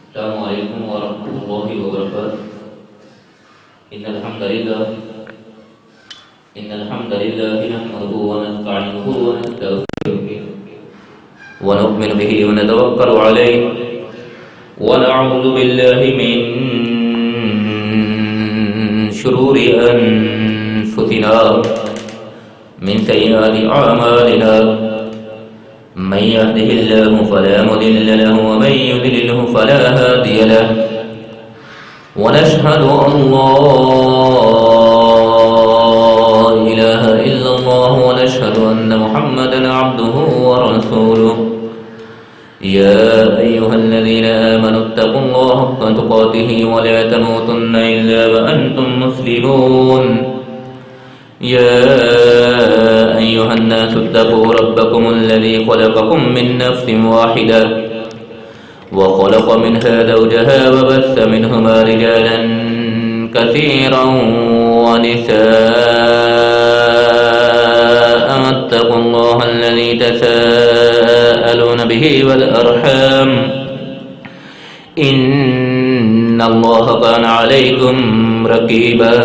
السلام عليكم ورحمة الله وبركاته. إن الحمد لله نحمده ونستعينه ونستغفره ونؤمن به ونتوكل عليه ونعوذ بالله من شرور أنفسنا من سيئات أعمالنا من يهده الله فلا مضل له ومن يضلله فلا هادي له ونشهد أن لا إله إلا الله ونشهد أن محمدا عبده ورسوله. يا أيها الذين آمنوا اتقوا الله حق تقاته ولا تموتن إلا وأنتم مسلمون. يا أيها الناس اتقوا ربكم الذي خلقكم من نفس واحدة وخلق منها زوجها وبث منهما رجالا كثيرا ونساء. اتقوا الله الذي تساءلون به والأرحام إن الله كان عليكم رقيبا.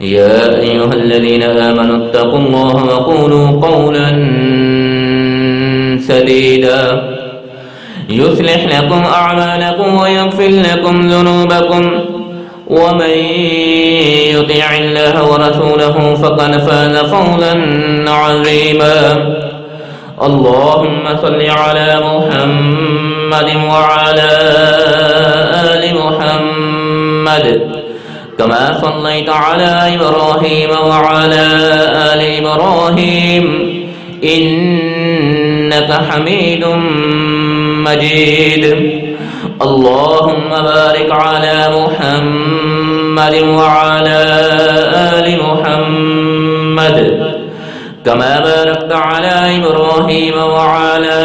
يا أيها الذين آمنوا اتقوا الله وقولوا قولا سديدا يصلح لكم أعمالكم ويغفر لكم ذنوبكم ومن يطع الله ورسوله فقد فاز فوزا عظيما. اللهم صل على محمد وعلى آل محمد كما صليت على إبراهيم وعلى آل إبراهيم إنك حميد مجيد. اللهم بارك على محمد وعلى آل محمد كما باركت على إبراهيم وعلى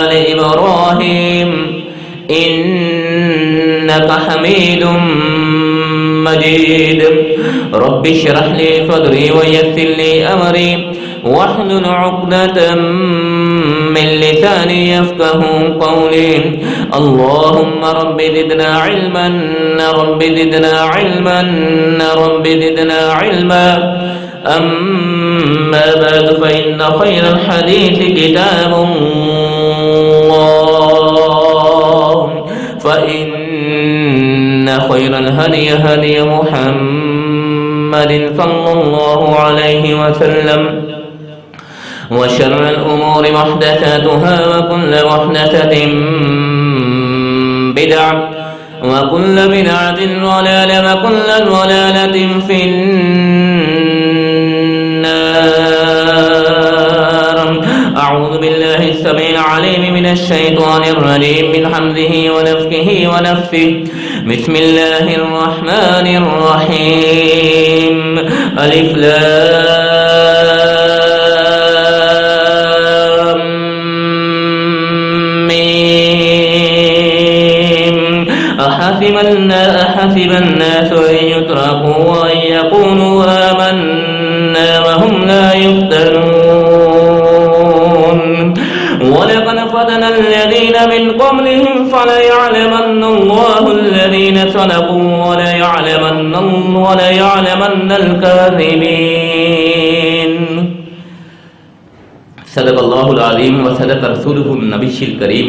آل إبراهيم إنك حميد مجيد. رب اشرح لي صدري ويسر لي أمري واحلل عقدة من لساني يفقه قولي. اللهم رب زدنا علما رب زدنا علما رب زدنا علما. أما بعد فإن خير الحديث كتاب الله فإن خير الهدي هدي محمد صلى الله عليه وسلم وشر الأمور محدثاتها وكل محدثة بدعة وكل بدعة ضلالة وكل ضلالة في النار. أعوذ بالله السميع العليم من الشيطان الرجيم من حمده ونفخه ونفثه. بسم الله الرحمن الرحيم. ألف لام ميم. أحسب الناس أن يتركوا وأن يقولوا آمنا وهم لا يفتنون. ولقد فتنا الذين من قبلهم فليعلمن الله الذين صدقوا وليعلمن الكاذبين. صدق الله العظيم وصدق رسوله النبي الكريم.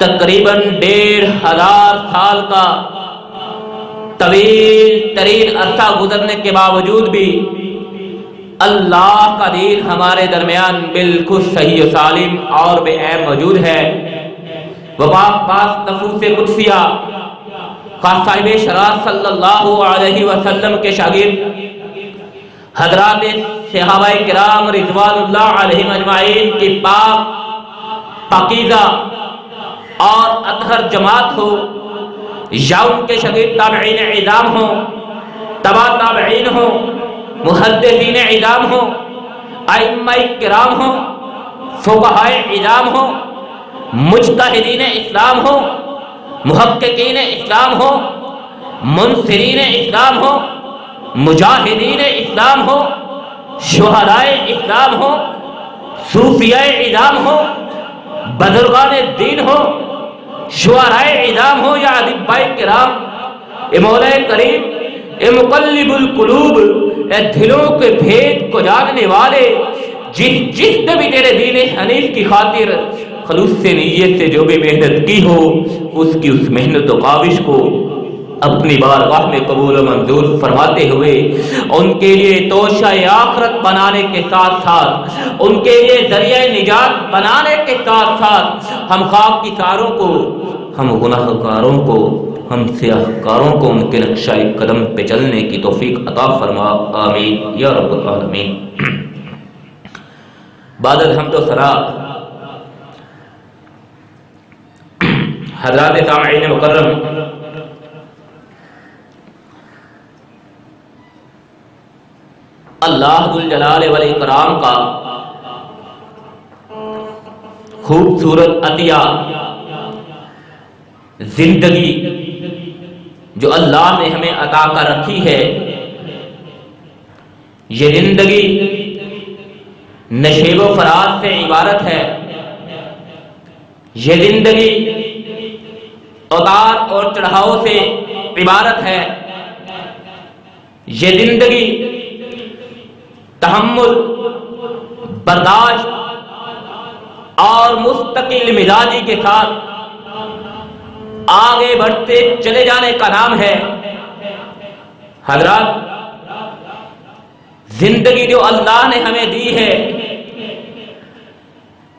تقریباً 1500 سال کا طویل ترین عرصہ گزرنے کے باوجود بھی اللہ کا دین ہمارے درمیان بالکل صحیح و سالم اور بے عیب موجود ہے۔ وہ پاک نفوس قدسیہ صاحب شرف صلی اللہ علیہ وسلم کے شاگرد حضرات صحابہ کرام رضوان اللہ علیہم اجمعین کی پاکیزہ اور اطہر جماعت ہو، یا ان کے شاگرد تابعین اعظام ہوں، تبع تابعین ہوں، محدثین اعظام ہوں، ائمہ کرام ہوں، فقہاء اعظام ہوں، مجتہدین اسلام ہوں، محققین اسلام ہوں، منصرین اسلام ہوں، مجاہدین اسلام ہوں، شہداء اسلام ہوں، صوفیاء اعظام ہوں، بزرگان دین ہوں، شعراء اعظام ہوں یا ادباء کرام، اے مولا کریم، اے مقلب القلوب، اے دلوں کے بھید کو جاننے والے، جس نے بھی تیرے دین حنیف کی خاطر خلوص سے نیت سے جو بھی محنت کی ہو، اس کی اس محنت و کاوش کو اپنی بارگاہ میں قبول و منظور فرماتے ہوئے ان کے لیے توشہ آخرت بنانے کے ساتھ ساتھ، ان کے لیے ذریعہ نجات بنانے کے ساتھ ساتھ، ہم خاک کی ساروں کو، ہم گناہ گاروں کو، ہم سیاہ کاروں کو ان کے نقشہ قدم پہ چلنے کی توفیق عطا فرما، آمین یا رب العالمین۔ بعد الحمد و ثنا حضرات سامعین مکرم، اللہ ذو الجلال والاکرام کا خوبصورت عطیہ زندگی جو اللہ نے ہمیں عطا کر رکھی ہے، یہ زندگی نشیب و فراز سے عبارت ہے، یہ زندگی اتار اور چڑھاؤ سے عبارت ہے، یہ زندگی تحمل، برداشت اور مستقل مزاجی کے ساتھ آگے بڑھتے چلے جانے کا نام ہے۔ حضرات، زندگی جو اللہ نے ہمیں دی ہے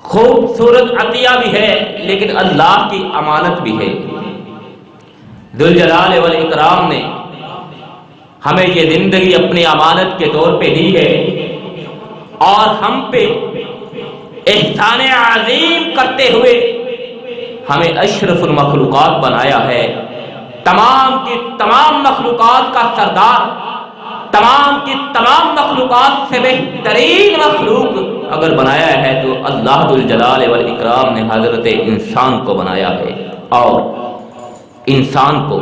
خوبصورت عطیہ بھی ہے، لیکن اللہ کی امانت بھی ہے۔ ذو الجلال والاکرام نے ہمیں یہ زندگی اپنی امانت کے طور پہ دی ہے، اور ہم پہ احسان عظیم کرتے ہوئے ہمیں اشرف المخلوقات بنایا ہے۔ تمام کی تمام مخلوقات کا سردار، تمام کی تمام مخلوقات سے بہترین مخلوق اگر بنایا ہے تو اللہ ذو الجلال والاکرام نے حضرت انسان کو بنایا ہے، اور انسان کو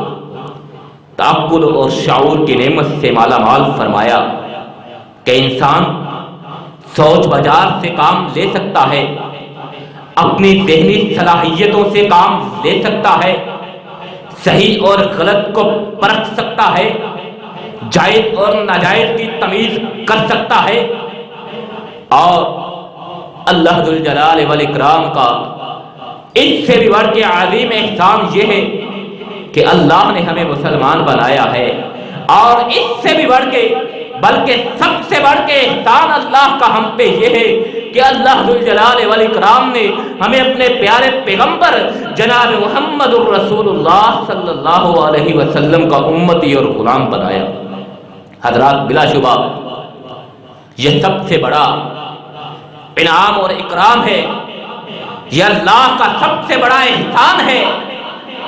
تعقل اور شعور کی نعمت سے مالا مال فرمایا کہ انسان سوچ بجار سے کام لے سکتا ہے، اپنی ذہنی صلاحیتوں سے کام لے سکتا ہے، صحیح اور غلط کو پرکھ سکتا ہے، جائز اور ناجائز کی تمیز کر سکتا ہے۔ اور اللہ ذو الجلال والاکرام کا اس سے بھی بڑھ کے عظیم احسان یہ ہے کہ اللہ نے ہمیں مسلمان بنایا ہے، اور اس سے بھی بڑھ کے، بلکہ سب سے بڑھ کے احسان اللہ کا ہم پہ یہ ہے کہ اللہ ذو الجلال والاکرام نے ہمیں اپنے پیارے پیغمبر جناب محمد الرسول اللہ صلی اللہ علیہ وسلم کا امتی اور غلام بنایا۔ حضرات، بلا شبہ یہ سب سے بڑا انعام اور اکرام ہے، یہ اللہ کا سب سے بڑا احسان ہے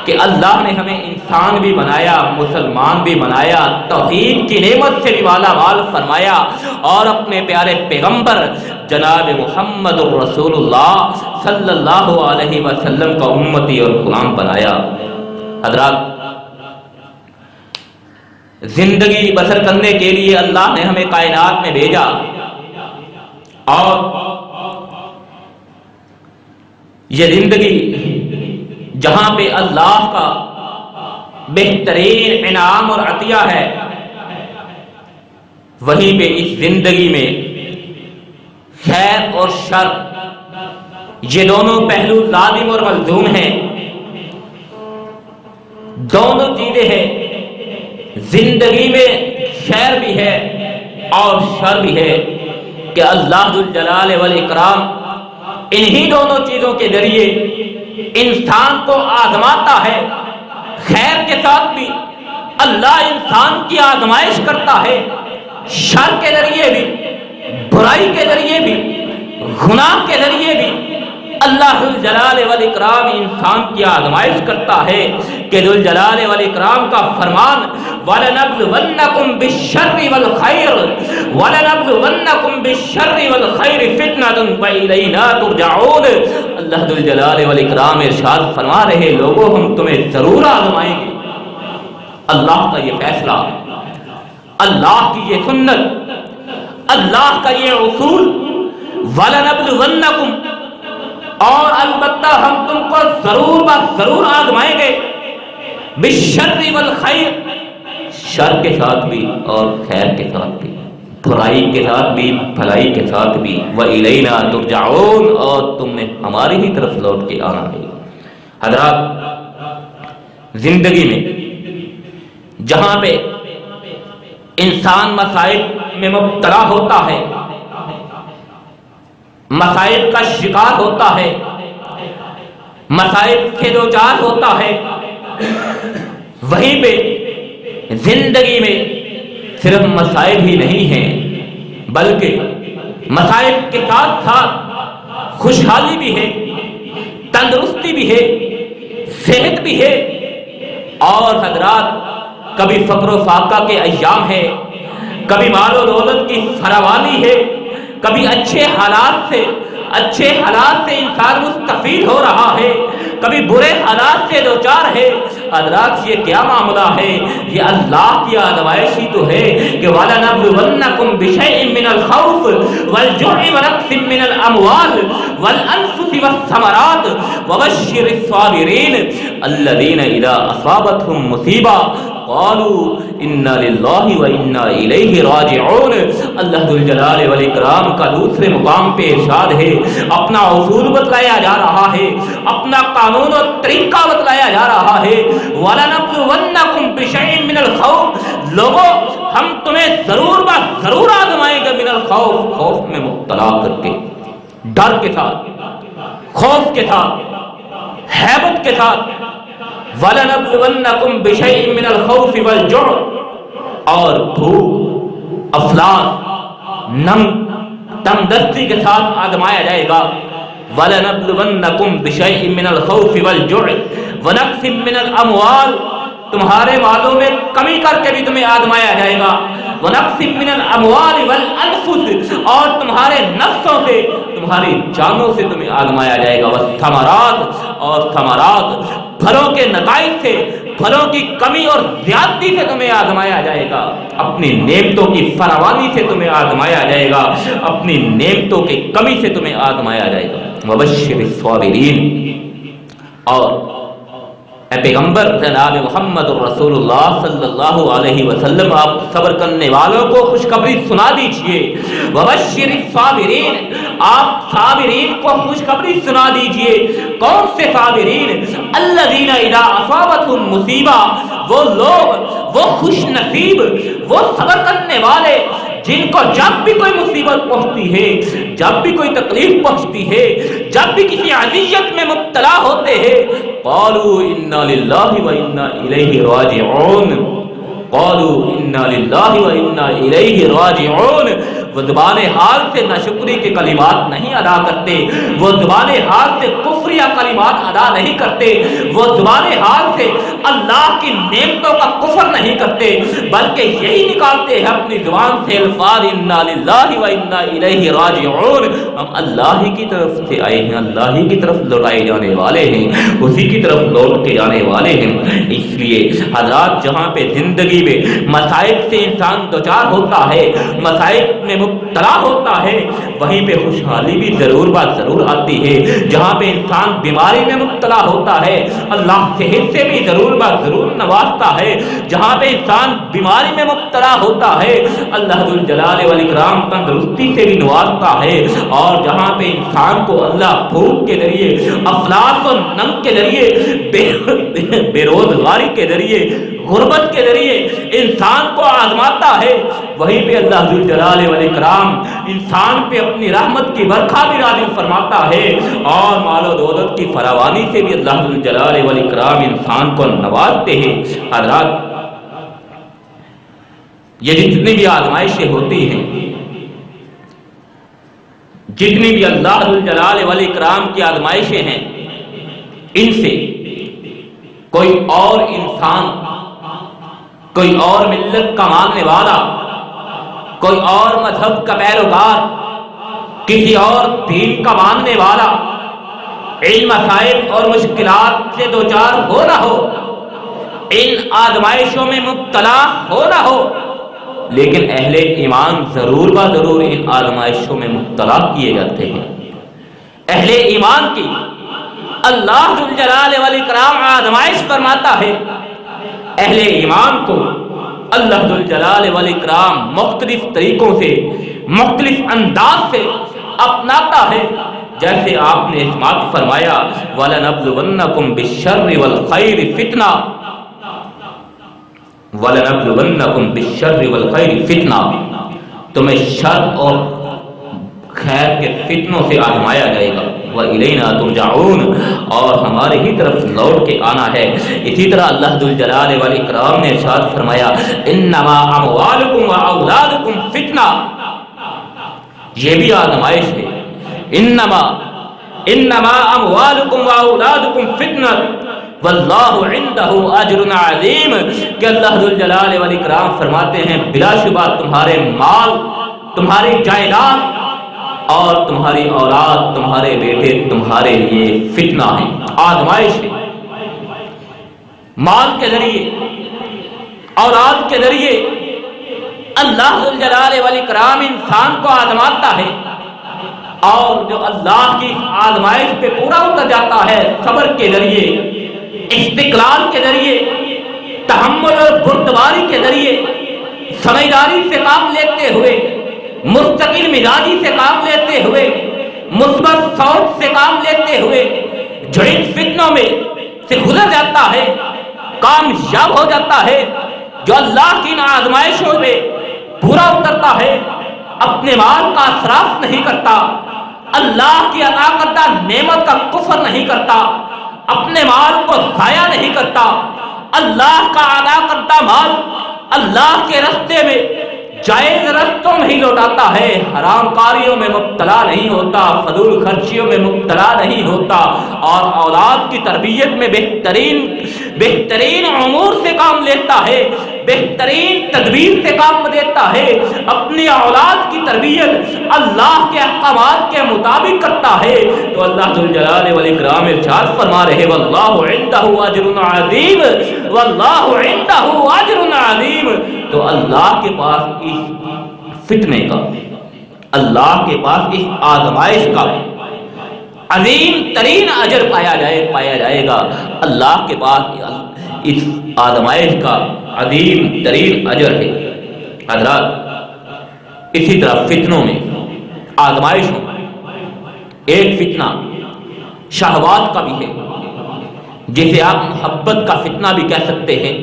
کہ اللہ نے ہمیں انسان بھی بنایا، مسلمان بھی بنایا، توحید کی نعمت سے بھی مالا مال فرمایا، اور اپنے پیارے پیغمبر جناب محمد الرسول اللہ صلی اللہ علیہ وسلم کا امتی اور غلام بنایا۔ حضرات، زندگی بسر کرنے کے لیے اللہ نے ہمیں کائنات میں بھیجا، اور یہ زندگی جہاں پہ اللہ کا بہترین انعام اور عطیہ ہے، وہیں پہ اس زندگی میں خیر اور شر یہ دونوں پہلو لازم اور ملزوم ہیں۔ دونوں چیزیں ہیں، زندگی میں خیر بھی ہے اور شر بھی ہے، کہ اللہ ذو الجلال والاکرام انہی دونوں چیزوں کے ذریعے انسان کو آزماتا ہے۔ خیر کے ساتھ بھی اللہ انسان کی آزمائش کرتا ہے، شر کے ذریعے بھی، برائی کے ذریعے بھی، گناہ کے ذریعے بھی اللہ ذو الجلال والاکرام انسان کی آزمائش کرتا ہے، کہ ذو الجلال والاکرام کا فرمان وَلَنَبْلُوَنَّكُمْ بِالشَّرِّ وَالْخَيْرِ وَلَنَبْلُوَنَّكُمْ بِالشَّرِّ وَالْخَيْرِ فِتْنَةً وَإِلَيْنَا تُرْجَعُونَ۔ اللہ ذو الجلال والاکرام ارشاد فرما رہے، لوگوں ہم تمہیں ضرور آزمائیں گے۔ اللہ کا یہ فیصلہ، اللہ کی یہ سنت، اللہ کا یہ اصول، وَلَنَبْلُوَنَّكُمْ، اور البتہ ہم تم کو ضرور آزمائیں گے، بالشر والخیر، شر کے ساتھ بھی اور خیر کے ساتھ بھی، برائی کے ساتھ بھی بھلائی کے ساتھ بھی، وَإِلَيْنَا تُرْجَعُونَ، اور تم نے ہماری ہی طرف لوٹ کے آنا ہے۔ حضرات، زندگی میں جہاں پہ انسان مسائل میں مبتلا ہوتا ہے، مسائل کا شکار ہوتا ہے، مسائل سے دوچار ہوتا ہے، وہیں پہ زندگی میں صرف مسائل ہی نہیں ہیں، بلکہ مسائل کے ساتھ ساتھ خوشحالی بھی ہے، تندرستی بھی ہے، صحت بھی ہے، اور حضرات کبھی فقر و فاقہ کے ایام ہے، کبھی مال و دولت کی فراوانی ہے، کبھی اچھے حالات سے انسان مستفید ہو رہا ہے، کبھی برے حالات سے دوچار ہے۔ حضرات یہ کیا معاملہ ہے؟ یہ اللہ کی آزمائش ہی تو ہے، کہ وَلَنَبْلُوَنَّكُمْ بِشَيْءٍ مِّنَ الْخَوْفِ وَالْجُوعِ وَنَقْصٍ مِّنَ الْأَمْوَالِ وَالْأَنفُسِ وَالثَّمَرَاتِ وَبَشِّرِ الصَّابِرِينَ الَّذِينَ إِذَا أَصَابَتْهُم مُّصِيبَةٌ قالوا انا للہ و انا الیہ راجعون۔ اللہ ذو الجلال والاکرام کا دوسرے مقام پہ ارشاد ہے، اپنا اصول بتلایا جا رہا ہے، اپنا قانون و طریقہ بتلایا جا رہا ہے۔ وَلَنَبْلُوَنَّكُمْ بِشَيْءٍ مِّنَ الْخَوْفِ، لوگوں ہم تمہیں ضرور آزمائیں گے، من الخوف، خوف میں مبتلا کر کے، ڈر کے ساتھ، خوف کے ساتھ، ہیبت کے ساتھ۔ وَلَنَبْلُوَنَّكُمْ بِشَيْءٍ مِّنَ الْخَوْفِ وَالْجُوعِ، اور بھوک، افلاس، تنگ دستی کے ساتھ آزمایا جائے گا۔ وَلَنَبْلُوَنَّكُمْ بِشَيْءٍ مِّنَ الْخَوْفِ وَالْجُوعِ وَنَقْصٍ مِّنَ الْأَمْوَالِ، تمہارے مالوں میں کمی کر کے بھی تمہیں آزمایا جائے گا۔ وَنَقْصٍ مِّنَ الْأَمْوَالِ وَالْأَنفُسِ، اور تمہارے نفسوں سے، تمہاری جانوں سے تمہیں آزمایا جائے گا۔ وَالثَّمَرَاتِ، اور ثمرات، پھلوں کے نتائج سے، پھلوں کی کمی اور زیادتی سے تمہیں آزمایا جائے گا، اپنی نعمتوں کی فراوانی سے تمہیں آزمایا جائے گا، اپنی نعمتوں کی کمی سے تمہیں آزمایا جائے گا۔ وَبَشِّرِ الصَّابِرِينَ، اور اے پیغمبر جناب محمد الرسول اللہ صلی اللہ علیہ وسلم، آپ صبر کرنے والوں کو خوشخبری سنا دیجئے۔ وَبَشِّرِ الصَّابِرِينَ، آپ صابرین کو خوشخبری سنا دیجئے۔ کون سے صابرین؟ الَّذِينَ إِذَا أَصَابَتْهُم مُّصِیبَةٌ، وہ لوگ، وہ خوش نصیب، وہ صبر کرنے والے جن کو جب بھی کوئی مصیبت پہنچتی ہے، جب بھی کوئی تکلیف پہنچتی ہے، جب بھی کسی اذیت میں مبتلا ہوتے ہیں، قالوا انا للہ و انا الیہ راجعون، قالوا انا للہ و انا الیہ راجعون۔ وہ زبان حال سے ناشکری کے کلمات نہیں ادا کرتے، وہ زبان حال سے کفریہ کلمات ادا نہیں کرتے، وہ زبان حال سے اللہ کی نعمتوں کا کفر نہیں کرتے، بلکہ یہی نکالتے ہیں اپنی زبان سے الفاظ انا للہ و انا الیہ راجعون، ہم اللہ ہی کی طرف سے آئے ہیں، اللہ ہی کی طرف لوٹائے جانے والے ہیں، اسی کی طرف لوٹ کے جانے والے ہیں۔ اس لیے حضرات، جہاں پہ زندگی میں مسائل سے انسان دوچار ہوتا ہے، مسائل میں مبتلا ہوتا ہے، وہیں پہ خوشحالی بھی ضرور آتی ہے۔ جہاں پہ انسان بیماری میں مبتلا ہوتا ہے، اللہ صحت سے بھی ضرور نوازتا ہے۔ جہاں پہ انسان بیماری میں مبتلا ہوتا ہے، اللہ ذو الجلال والاکرام تندرستی سے بھی نوازتا ہے۔ اور جہاں پہ انسان کو اللہ بھوک کے ذریعے، افلاس و ننگ کے ذریعے، بے روزگاری کے ذریعے، غربت کے ذریعے انسان کو آزماتا ہے، وہیں پہ اللہ ذوالجلال والاکرام انسان پہ اپنی رحمت کی برکھا بھی نازل فرماتا ہے، اور مال و دولت کی فراوانی سے بھی اللہ ذوالجلال والاکرام انسان کو نوازتے ہیں۔ حضرات، یہ جتنی بھی آزمائشیں ہوتی ہیں، جتنی بھی اللہ ذوالجلال والاکرام کی آزمائشیں ہیں، ان سے کوئی اور انسان، کوئی اور ملت کا ماننے والا، کوئی اور مذہب کا پیروکار، کسی اور دین کا ماننے والا ان مسائل اور مشکلات سے دوچار ہو نہ ہو، ان آزمائشوں میں مبتلا ہو نہ ہو، لیکن اہل ایمان ضرور با ضرور ان آزمائشوں میں مبتلا کیے جاتے ہیں۔ اہل ایمان کی اللہ ذوالجلال والاکرام آزمائش فرماتا ہے، اہل ایمان کو اللہ ذوالجلال والاکرام مختلف طریقوں سے، مختلف انداز سے اپناتا ہے، جیسے آپ نے اسمات فرمایا وَلَنَبْلُوَنَّكُمْ بِالشَّرِّ وَالْخَيْرِ فِتْنَةً، وَلَنَبْلُوَنَّكُمْ بِالشَّرِّ وَالْخَيْرِ فِتْنَةً، تمہیں شر اور خیر کے فتنوں سے آزمایا جائے گا، وَإِلَيْنَا تُرْجَعُونَ، اور ہمارے ہی طرف لوٹ کے آنا ہے۔ اسی طرح اللہ ذوالجلال والاکرام نے ارشاد فرمایا انما اموالکم واولادکم فتنہ، یہ بھی آزمائش ہے۔ انما اموالکم واولادکم فتنہ واللہ عندہ اجر عظیم، کہ اللہ ذوالجلال والاکرام فرماتے ہیں بلا شبہ تمہارے مال، تمہاری جائیداد اور تمہاری اولاد، تمہارے بیٹے تمہارے لیے فتنہ ہے، آزمائش ہے۔ مال کے ذریعے، اولاد کے ذریعے اللہ ذوالجلال والاکرام انسان کو آزماتا ہے، اور جو اللہ کی آزمائش پہ پورا اتر جاتا ہے صبر کے ذریعے، استقلال کے ذریعے، تحمل اور بردباری کے ذریعے، سمجھداری سے کام لیتے ہوئے، مستقل مزاجی سے کام لیتے ہوئے، مثبت سوچ سے کام لیتے ہوئے، جڑن فتنوں میں سے گزر جاتا ہے، کامیاب ہو جاتا ہے۔ جو اللہ کی ان آزمائشوں میں پورا اترتا ہے، اپنے مال کا اسراف نہیں کرتا، اللہ کی عطا کردہ نعمت کا کفر نہیں کرتا، اپنے مال کو ضائع نہیں کرتا، اللہ کا عطا کردہ مال اللہ کے راستے میں جائز رستوں میں ہی لوٹاتا ہے، حرام کاریوں میں مبتلا نہیں ہوتا، فضول خرچیوں میں مبتلا نہیں ہوتا، اور اولاد کی تربیت میں بہترین امور سے کام لیتا ہے، بہترین تدبیر سے کام دیتا ہے، اپنی اولاد کی تربیت اللہ کے احکامات کے مطابق کرتا ہے۔ تو اللہ ذوالجلال والاکرام ارشاد فرما رہے واللہ عندہ اجر عظیم، واللہ عندہ اجر عظیم، تو اللہ کے پاس اس فتنے کا، اللہ کے پاس اس آزمائش کا عظیم ترین اجر پایا جائے گا، اللہ کے پاس اس آزمائش کا عظیم ترین اجر ہے۔ حضرات، اسی طرح فتنوں میں، آزمائشوں میں ایک فتنہ شہوات کا بھی ہے، جسے آپ محبت کا فتنہ بھی کہہ سکتے ہیں،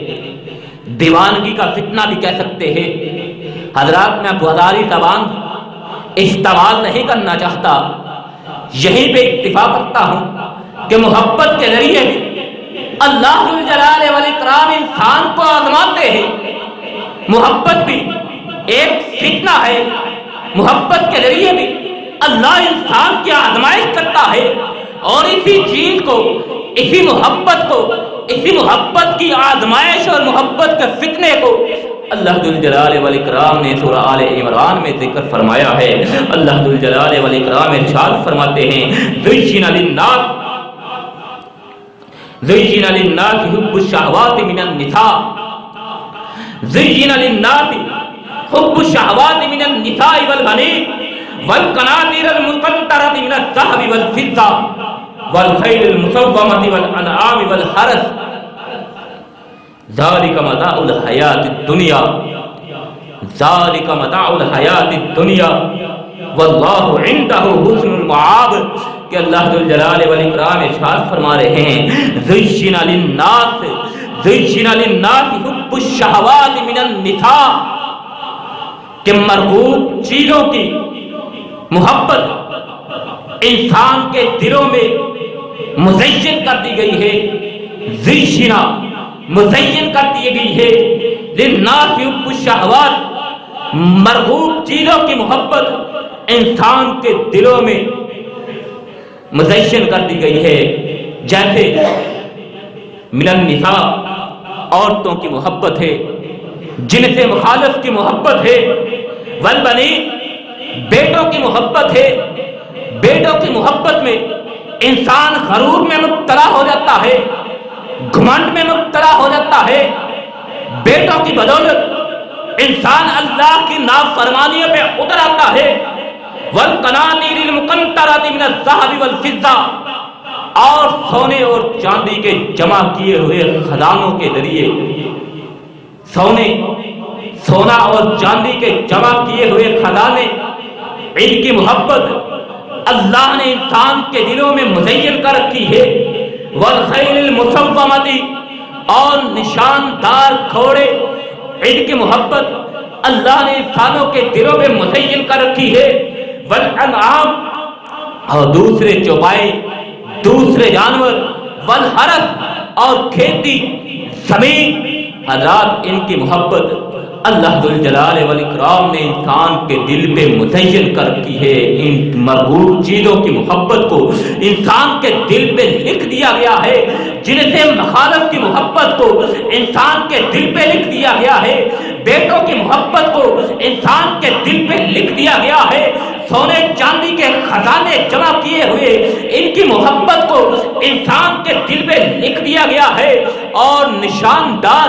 دیوانگی کا فتنہ بھی کہہ سکتے ہیں۔ حضرات، میں بازاری زبان استعمال نہیں کرنا چاہتا، یہیں پہ اکتفا کرتا ہوں کہ محبت کے ذریعے بھی اللہ ذوالجلال والاکرام انسان کو آزماتے ہیں۔ محبت بھی ایک فتنہ ہے، محبت کے ذریعے بھی اللہ انسان کی آزمائش کرتا ہے، اور اسی چیز کو، اسی محبت کو، اسی محبت کی آزمائش اور محبت کے فتنے کو اللہ ذوالجلال والاکرام نے سورہ آل عمران میں ذکر فرمایا ہے۔ اللہ ذوالجلال والاکرام ارشاد فرماتے ہیں زُيِّنَ لِلنَّاسِ حُبُّ الشَّهَوَاتِ مِنَ النِّسَاءِ، زُيِّنَ لِلنَّاسِ حُبُّ الشَّهَوَاتِ مِنَ النِّسَاءِ وَالْبَنِينَ وَالْقَنَاطِيرِ الْمُقَنطَرَةِ مِنَ الذَّهَبِ وَالْفِضَّةِ وَالْخَيْلِ الْمُسَوَّمَةِ وَالْأَنْعَامِ وَالْحَرْثِ ذَلِكَ مَتَاعُ الْحَيَاةِ الدُّنْيَا، ذَلِكَ مَتَاعُ الْحَيَاةِ الدُّنْيَا وَاللَّهُ عِنْدَهُ حُسْنُ الْمَآبِ، کہ اللہ ذو الجلال والاکرام ارشاد فرما رہے ہیں زین للناس حب الشہوات من النساء، کہ مرغوب چیزوں کی محبت انسان کے دلوں میں مزین کر دی گئی ہے، زیشنا مزین کر دی گئی ہے، للناس حب الشہوات، مرغوب چیزوں کی محبت انسان کے دلوں میں مزین کر دی گئی ہے، جیسے من النساء عورتوں کی محبت ہے، جن سے مخالف کی محبت ہے، والبنین بیٹوں کی محبت ہے، بیٹوں کی محبت میں انسان غرور میں مبتلا ہو جاتا ہے، گھمنڈ میں مبتلا ہو جاتا ہے، بیٹوں کی بدولت انسان اللہ کی نافرمانیوں پہ اتر آتا ہے، والقناطیر المقنطرۃ من الذهب والفضہ، اور سونے اور چاندی کے جمع کیے ہوئے خزانوں کے ذریعے، سونا اور چاندی کے جمع کیے ہوئے خزانے، ان کی محبت اللہ نے انسان کے دلوں میں مزین کر رکھی ہے، والخیل المسومۃ، اور نشاندار گھوڑے، ان کی محبت اللہ نے انسانوں کے دلوں میں مزین کر رکھی ہے، والانعام، اور دوسرے چوپائے، دوسرے جانور، والحرث، اور کھیتی زمین، حضرات ان کی محبت اللہ ذو الجلال والاکرام نے انسان کے دل پہ مزین کر رکھی ہے۔ ان مرغوب چیزوں کی محبت کو انسان کے دل پہ لکھ دیا گیا ہے، جن سے مخالف کی محبت کو انسان کے دل پہ لکھ دیا گیا ہے، بیٹوں کی محبت کو انسان کے دل پہ لکھ دیا گیا ہے، سونے چاندی کے خزانے جمع کیے ہوئے ان کی محبت کو انسان کے دل پہ لکھ دیا گیا ہے، اور نشاندار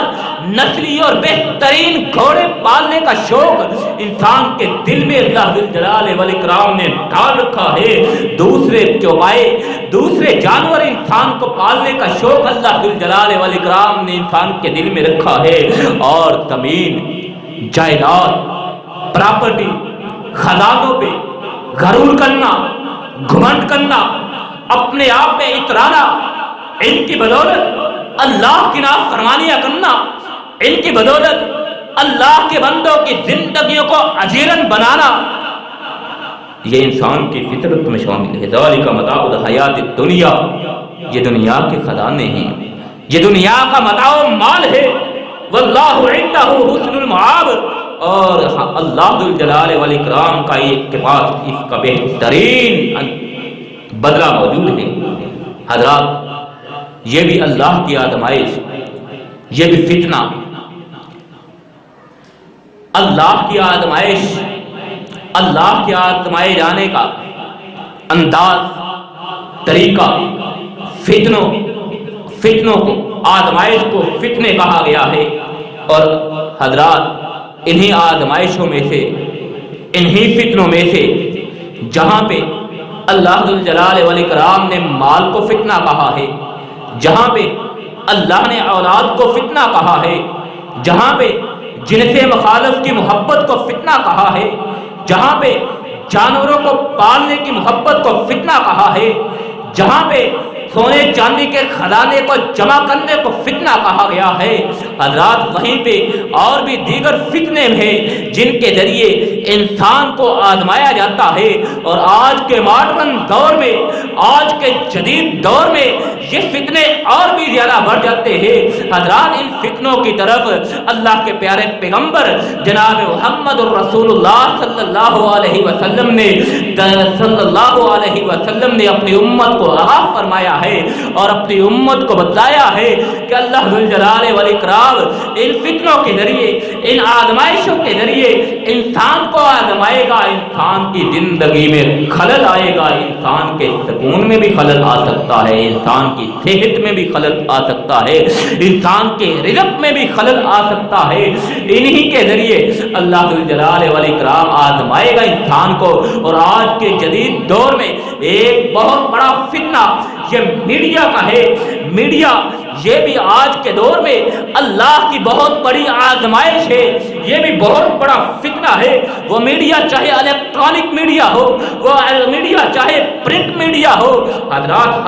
نسلی اور بہترین گھوڑے پالنے کا شوق انسان کے دل میں اللہ ذو الجلال والاکرام نے ڈال رکھا ہے، دوسرے چوپائے، دوسرے جانور انسان کو پالنے کا شوق اللہ ذو الجلال والاکرام نے انسان کے دل میں رکھا ہے، اور زمین، جائیداد، پراپرٹی، خزانوں پہ غرور کرنا، گھمنڈ کرنا، اپنے آپ میں اترانا، ان کی بدولت اللہ کی نافرمانیاں کرنا، ان کی بدولت اللہ کے بندوں کی زندگیوں کو اجیرن بنانا، یہ انسان کی فطرت میں شامل ہے۔ ذالک متاع الحیات الدنیا، یہ دنیا کے خزانے ہیں، یہ دنیا کا متاع مال ہے، واللہ عندہ حسن المآب، اور اللہ ذو الجلال والاکرام کا ایک کے پاس اس کا بہترین بدلہ موجود ہے۔ حضرات یہ بھی اللہ کی آزمائش، یہ بھی فتنہ، اللہ کی آزمائش، اللہ کے آزمائے جانے کا انداز، طریقہ، فتنوں کو، آزمائش کو فتنے کہا گیا ہے، اور حضرات انہی آزمائشوں میں سے، انہی فتنوں میں سے جہاں پہ اللہ ذو الجلال والاکرام نے مال کو فتنہ کہا ہے، جہاں پہ اللہ نے اولاد کو فتنہ کہا ہے، جہاں پہ جن سے مخالف کی محبت کو فتنہ کہا ہے، جہاں پہ جانوروں کو پالنے کی محبت کو فتنہ کہا ہے، جہاں پہ سونے چاندی کے خزانے کو جمع کرنے کو فتنہ کہا گیا ہے، حضرات وہیں پہ اور بھی دیگر فتنے ہیں جن کے ذریعے انسان کو آزمایا جاتا ہے، اور آج کے ماڈرن دور میں، آج کے جدید دور میں یہ فتنے اور بھی زیادہ بڑھ جاتے ہیں۔ حضرات ان فتنوں کی طرف اللہ کے پیارے پیغمبر جناب محمد الرسول اللہ صلی اللہ علیہ وسلم نے اپنی امت کو آگاہ فرمایا ہے اور اپنی امت کو بتلایا ہے کہ اللہ ذو الجلال والاکرام ان فتنوں کے ذریعے، ان آزمائشوں کے ذریعے انسان کو آزمائے گا، انسان کی زندگی میں خلل آئے گا، انسان کے سکون میں بھی خلل آ سکتا ہے، انسان کی صحت میں بھی خلل آ سکتا ہے، انسان کے رزق میں بھی خلل آ سکتا ہے۔ انہی کے ذریعے اللہ ذو الجلال والاکرام آزمائے گا انسان کو۔ اور آج کے جدید دور میں ایک بہت بڑا فتنہ یہ میڈیا کا ہے۔ میڈیا یہ بھی آج کے دور میں اللہ کی بہت بڑی آزمائش ہے، یہ بھی بہت بڑا فتنہ ہے۔ وہ میڈیا چاہے الیکٹرانک میڈیا ہو، وہ میڈیا چاہے پرنٹ میڈیا ہو، حضرات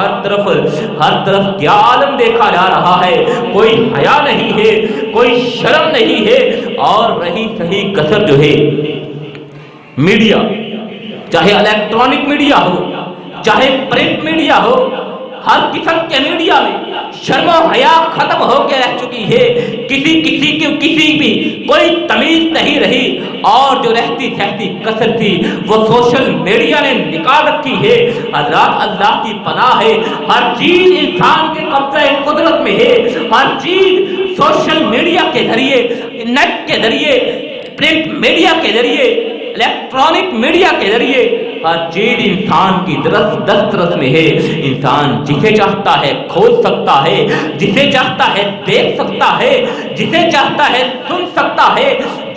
ہر طرف کیا عالم دیکھا جا رہا ہے، کوئی حیا نہیں ہے، کوئی شرم نہیں ہے۔ اور رہی صحیح کثر جو ہے میڈیا، چاہے الیکٹرانک میڈیا ہو چاہے پرنٹ میڈیا ہو، ہر قسم کے میڈیا میں شرم و حیا ختم ہو کے رہ چکی ہے، کسی بھی کوئی تمیز نہیں رہی، اور جو رہتی سہتی کثر تھی وہ سوشل میڈیا نے نکال رکھی ہے۔ حضرات اللہ کی پناہ ہے، ہر چیز انسان کے قبضہ قدرت میں ہے، ہر چیز سوشل میڈیا کے ذریعے، نیٹ کے ذریعے، پرنٹ میڈیا کے ذریعے، الیکٹرانک میڈیا کے ذریعے ہر چیز انسان کی دسترس میں ہے۔ انسان جسے چاہتا ہے کھول سکتا ہے، جسے چاہتا ہے دیکھ سکتا ہے، جسے چاہتا ہے سن سکتا ہے،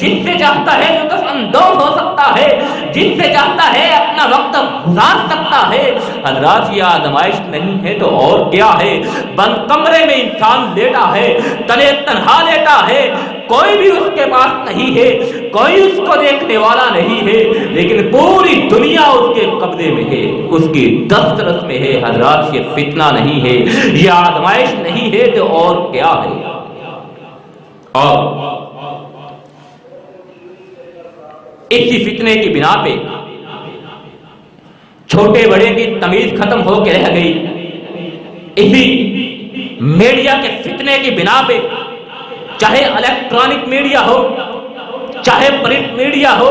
جس سے چاہتا ہے لطف اندوز ہو سکتا ہے، جس سے چاہتا ہے اپنا وقت گزار سکتا ہے۔ حضرات یہ آزمائش نہیں ہے تو اور کیا ہے؟ بند کمرے میں انسان لیٹا ہے، تنے تنہا لیٹا ہے، کوئی بھی اس کے پاس نہیں ہے، کوئی اس کو دیکھنے والا نہیں ہے، لیکن پوری دنیا اس کے قبضے میں ہے، اس کی دسترس میں ہے۔ حضرات یہ فتنہ نہیں ہے، یہ آزمائش نہیں ہے تو اور کیا ہے؟ اور اسی فتنے کی بنا پہ چھوٹے بڑے کی تمیز ختم ہو کے رہ گئی، اسی میڈیا کے فتنے کی بنا پہ چاہے الیکٹرانک میڈیا ہو، چاہے پرنٹ میڈیا ہو،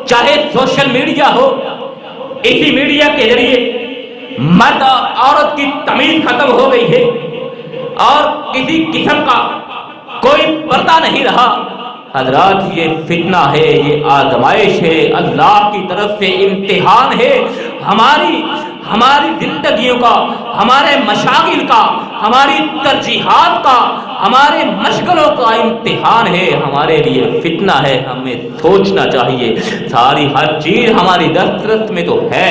چاہے سوشل میڈیا ہو، اسی میڈیا کے ذریعے مرد اور عورت کی تمیز ختم ہو گئی ہے، اور کسی قسم کا کوئی پردہ نہیں رہا۔ حضرات یہ فتنہ ہے، یہ آزمائش ہے، اللہ کی طرف سے امتحان ہے، ہماری زندگیوں کا، ہمارے مشاغل کا، ہماری ترجیحات کا، ہمارے مشغلوں کا امتحان ہے، ہمارے لیے فتنہ ہے۔ ہمیں سوچنا چاہیے، ساری ہر چیز ہماری دسترس میں تو ہے،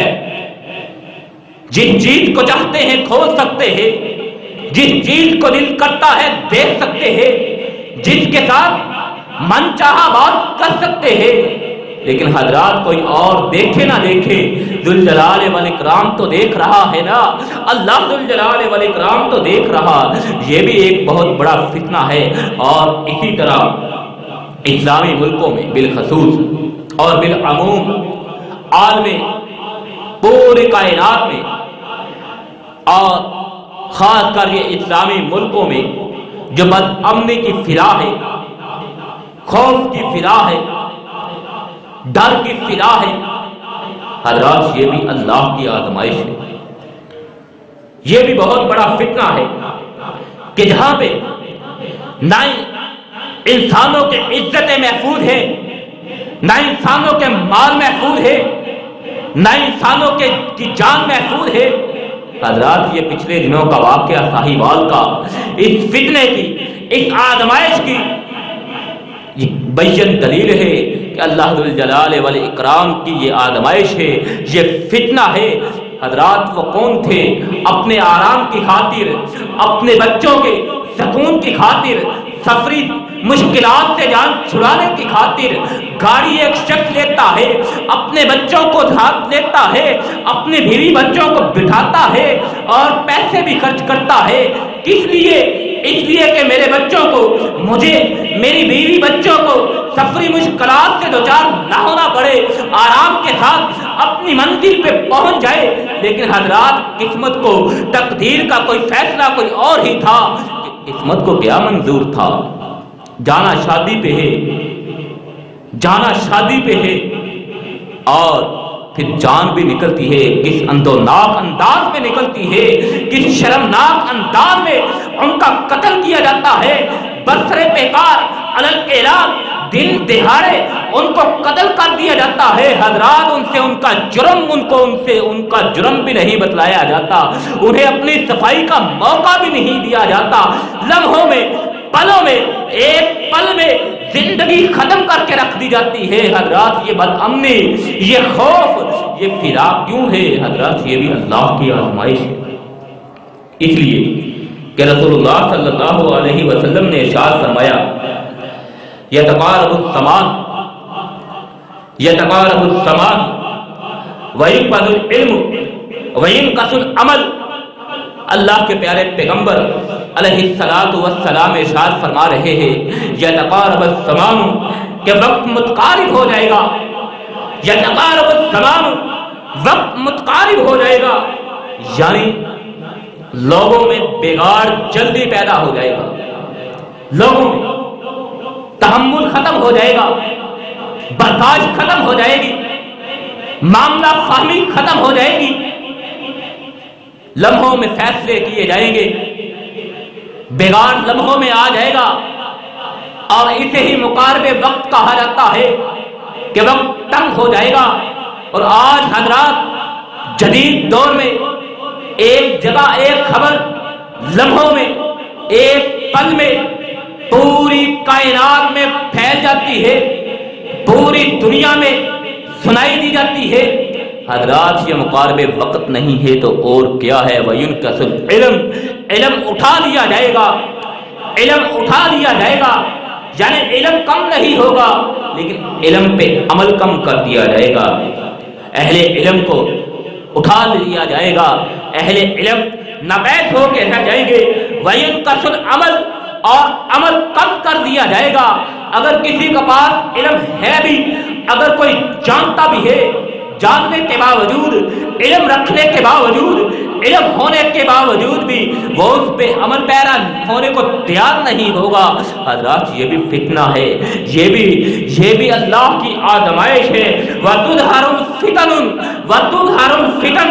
جس چیز کو چاہتے ہیں کھول سکتے ہیں، جس چیز کو دل کرتا ہے دیکھ سکتے ہیں، جس کے ساتھ من چاہا بات کر سکتے ہیں۔ لیکن حضرات کوئی اور دیکھے نہ دیکھے، ذوالجلال والاکرام تو دیکھ رہا ہے نا، اللہ ذوالجلال والاکرام تو دیکھ رہا۔ یہ بھی ایک بہت بڑا فتنہ ہے۔ اور اسی طرح اسلامی ملکوں میں بالخصوص اور بالعموم عالم پورے کائنات میں، اور خاص کر یہ اسلامی ملکوں میں جو بد امنی کی فضا ہے، خوف کی فضا ہے، ڈر کی فضا ہے، حضرات یہ بھی اللہ کی آزمائش ہے۔ یہ بھی بہت بڑا فتنہ ہے کہ جہاں پہ نہ انسانوں کے عزتیں محفوظ ہے، نہ انسانوں کے مال محفوظ ہے، نہ انسانوں کی جان محفوظ ہے۔ حضرات یہ پچھلے دنوں کا واقعہ ساہیوال کا، اس فتنے کی، اس آزمائش کی یہ بیان دلیل ہے کہ اللہ ذوالجلال والاکرام کی یہ آزمائش ہے، یہ فتنہ ہے۔ حضرات وہ کون تھے؟ اپنے آرام کی خاطر، اپنے بچوں کے سکون کی خاطر، سفری مشکلات سے جان چھڑانے کی خاطر گاڑی ایک شخص لیتا ہے، اپنے بچوں کو ساتھ لیتا ہے، اپنے بیوی بچوں کو بٹھاتا ہے اور پیسے بھی خرچ کرتا ہے۔ کس لیے؟ اس لیے کہ میرے بچوں کو، مجھے، میری بیوی بچوں کو سفری مشکلات سے دوچار نہ ہونا پڑے، آرام کے ساتھ اپنی منزل پہ پہنچ جائے۔ لیکن حضرات قسمت کو، تقدیر کا کوئی فیصلہ کوئی اور ہی تھا۔ قسمت کو کیا منظور تھا؟ جانا شادی پہ ہے، جانا شادی پہ ہے، اور پھر جان بھی نکلتی ہے، کس اندوناک انداز میں نکلتی ہے، کس شرمناک انداز میں ان کا قتل کیا جاتا ہے، برسر پیکار علل اعلان دن دہاڑے ان کو قتل کر دیا جاتا ہے۔ حضرات ان سے ان کا جرم بھی نہیں بتلایا جاتا، انہیں اپنی صفائی کا موقع بھی نہیں دیا جاتا۔ لمحوں میں، پلوں میں، ایک پل میں زندگی ختم کر کے رکھ دی جاتی ہے۔ حضرات یہ بد امنی، یہ خوف، یہ فضا کیوں ہے؟ حضرات یہ بھی اللہ کی آزمائش ہے۔ اس لیے کہ رسول اللہ صلی اللہ علیہ وسلم نے ارشاد فرمایا یتقارب الزمان وینقض العلم وینقص العمل۔ اللہ کے پیارے پیغمبر علیہ الصلوۃ والسلام ارشاد فرما رہے ہیں یتقارب الزمان کہ وقت متقارب ہو جائے گا، یتقارب الزمان وقت متقارب ہو جائے گا، یعنی لوگوں میں بگاڑ جلدی پیدا ہو جائے گا، لوگوں میں تحمل ختم ہو جائے گا، برداشت ختم ہو جائے گی، معاملہ فہمی ختم ہو جائے گی، لمحوں میں فیصلے کیے جائیں گے، بگاڑ لمحوں میں آ جائے گا، اور اسے ہی مقاربے وقت کہا جاتا ہے کہ وقت تنگ ہو جائے گا۔ اور آج حضرات جدید دور میں ایک جگہ ایک خبر لمحوں میں ایک پل میں پوری کائنات میں پھیل جاتی ہے، پوری دنیا میں سنائی دی جاتی ہے۔ حضرات یہ مقاربے وقت نہیں ہے تو اور کیا ہے؟ وَيُنْكَسُ الْعِلْمُ علم اٹھا لیا جائے گا، علم اٹھا لیا جائے گا، یعنی علم کم نہیں ہوگا لیکن علم پہ عمل کم کر دیا جائے گا، اہل علم کو اٹھا لیا جائے گا، اہل علم نابیت ہو کے رہ جائیں گے۔ وَيُنْقَصُ الْعَمَلُ اور عمل کم کر دیا جائے گا۔ اگر کسی کے پاس علم ہے بھی، اگر کوئی جانتا بھی ہے، جاننے کے باوجود، علم رکھنے کے باوجود، علم ہونے کے باوجود بھی وہ اس پہ عمل پیرا ہونے کو تیار نہیں ہوگا۔ حضرات یہ بھی فتنہ ہے، یہ بھی اللہ کی آزمائش ہے۔ وَتُظْهَرُ الْفِتَنُ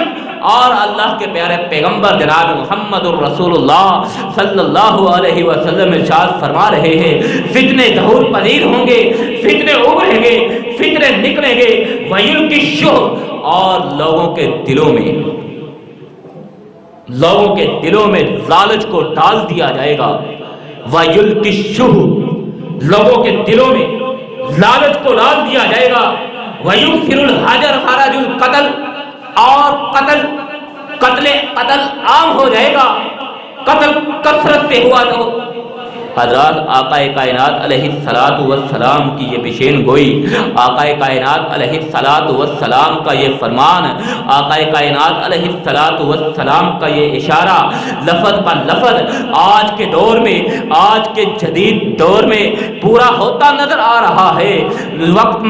اور اللہ کے پیارے پیغمبر جناب محمد الرسول اللہ صلی اللہ علیہ وسلم ارشاد فرما رہے ہیں فتنے ظہور پذیر ہوں گے، فتنے ابھریں گے، فتنے نکلیں گے۔ وَيُلْقِي الشُّبْهَ اور لوگوں کے دلوں میں لالچ کو ڈال دیا جائے گا۔ وَيُلْقِي الشُّبْهَ لوگوں کے دلوں میں لالچ کو ڈال دیا جائے گا۔ وَيُكْثِرُ الْحَرَجُ الْقَتْلَ اور قتل عام ہو جائے گا، قتل کثرت سے ہوا تو حضرات آقا کائنات علیہ الصلوۃ والسلام کی یہ پیشین گوئی، آقا کائنات علیہ الصلوۃ والسلام کا یہ فرمان، آقا کائنات علیہ الصلوۃ والسلام کا یہ اشارہ لفظ پر لفظ آج کے دور میں، آج کے جدید دور میں پورا ہوتا نظر آ رہا ہے۔ وقت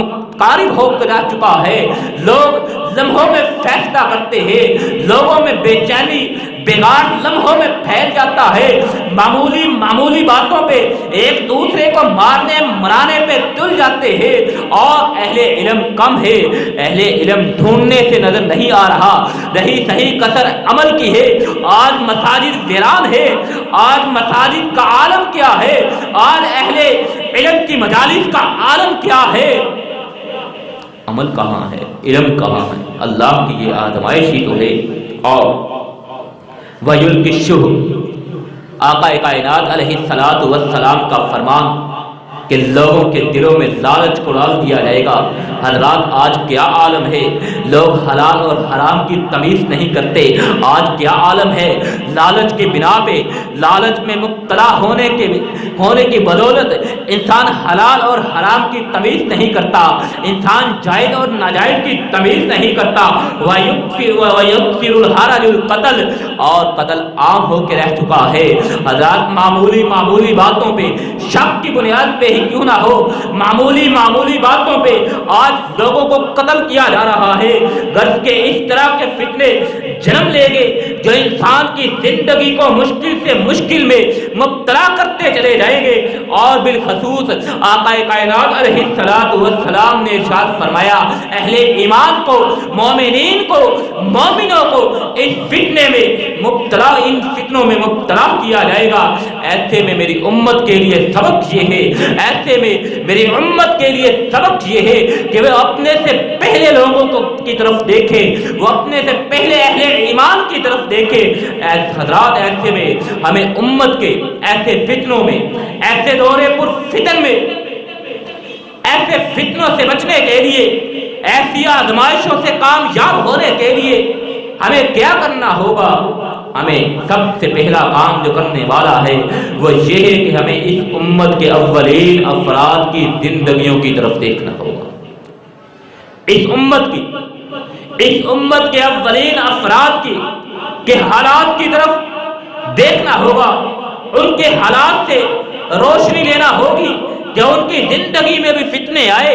قارب ہو کر آ چکا ہے، لوگ لمحوں میں فیصلہ کرتے ہیں، لوگوں میں بے چینی بگاڑ لمحوں میں پھیل جاتا ہے، معمولی باتوں پہ ایک دوسرے کو مارنے مرانے پہ تل جاتے ہیں، اور اہل علم کم ہے، اہل علم ڈھونڈنے سے نظر نہیں آ رہا، رہی صحیح کثر عمل کی ہے۔ آج مساجد ویران ہے، آج مساجد کا عالم کیا ہے، آج اہل علم کی مجالس کا عالم کیا ہے، عمل کہاں ہے، علم کہاں ہے؟ اللہ کی یہ آزمائش ہی تو ہے۔ اور وَيُلْقِي الشُّبْهَ آقا کائنات علیہ الصلوۃ والسلام کا فرمان کہ لوگوں کے دلوں میں لالچ کو ڈال دیا جائے گا۔ حضرات آج کیا عالم ہے، لوگ حلال اور حرام کی تمیز نہیں کرتے۔ آج کیا عالم ہے، لالچ کی بنا پہ، لالچ میں مبتلا ہونے کی بدولت انسان حلال اور حرام کی تمیز نہیں کرتا، انسان جائز اور ناجائز کی تمیز نہیں کرتا۔ وَيُكْثِرُ الْحَرَجُ الْقَتْلَ اور قتل عام ہو کے رہ چکا ہے۔ حضرات معمولی باتوں پہ، شک کی بنیاد پہ ہی کیوں نہ ہو، معمولی باتوں پہ آج لوگوں کو قتل کیا جا رہا ہے۔ غرض کے اس طرح کے فتنے جنم لے گے جو انسان کی زندگی کو مشکل سے مشکل میں مبتلا کرتے چلے جائیں گے۔ اور بالخصوص آقا کائنات علیہ الصلوۃ والسلام نے ارشاد فرمایا اہل ایمان کو، مومنین کو، مومنوں کو اس فتنے میں مبتلا، ان فتنوں میں مبتلا کیا جائے گا۔ ایسے میں میری امت کے لیے سبق یہ ہے، ایسے میں میری امت کے لیے سبق یہ ہے کہ وہ اپنے سے پہلے لوگوں کی طرف دیکھے، وہ اپنے سے پہلے اہل ایمان کی طرف دیکھے۔ حضرات ایسے میں ہمیں امت کے ایسے فتنوں میں، ایسے دورے پر فتن میں، ایسے فتنوں سے بچنے کے لیے، ایسی آزمائشوں سے کامیاب ہونے کے لیے ہمیں کیا کرنا ہوگا؟ ہمیں سب سے پہلا کام جو کرنے والا ہے وہ یہ ہے کہ ہمیں اس امت کے اولین افراد کی زندگیوں کی طرف دیکھنا ہوگا. اس امت کے اولین افراد کے حالات کی طرف دیکھنا ہوگا. ان کے حالات سے روشنی لینا ہوگی کہ ان کی زندگی میں بھی فتنے آئے,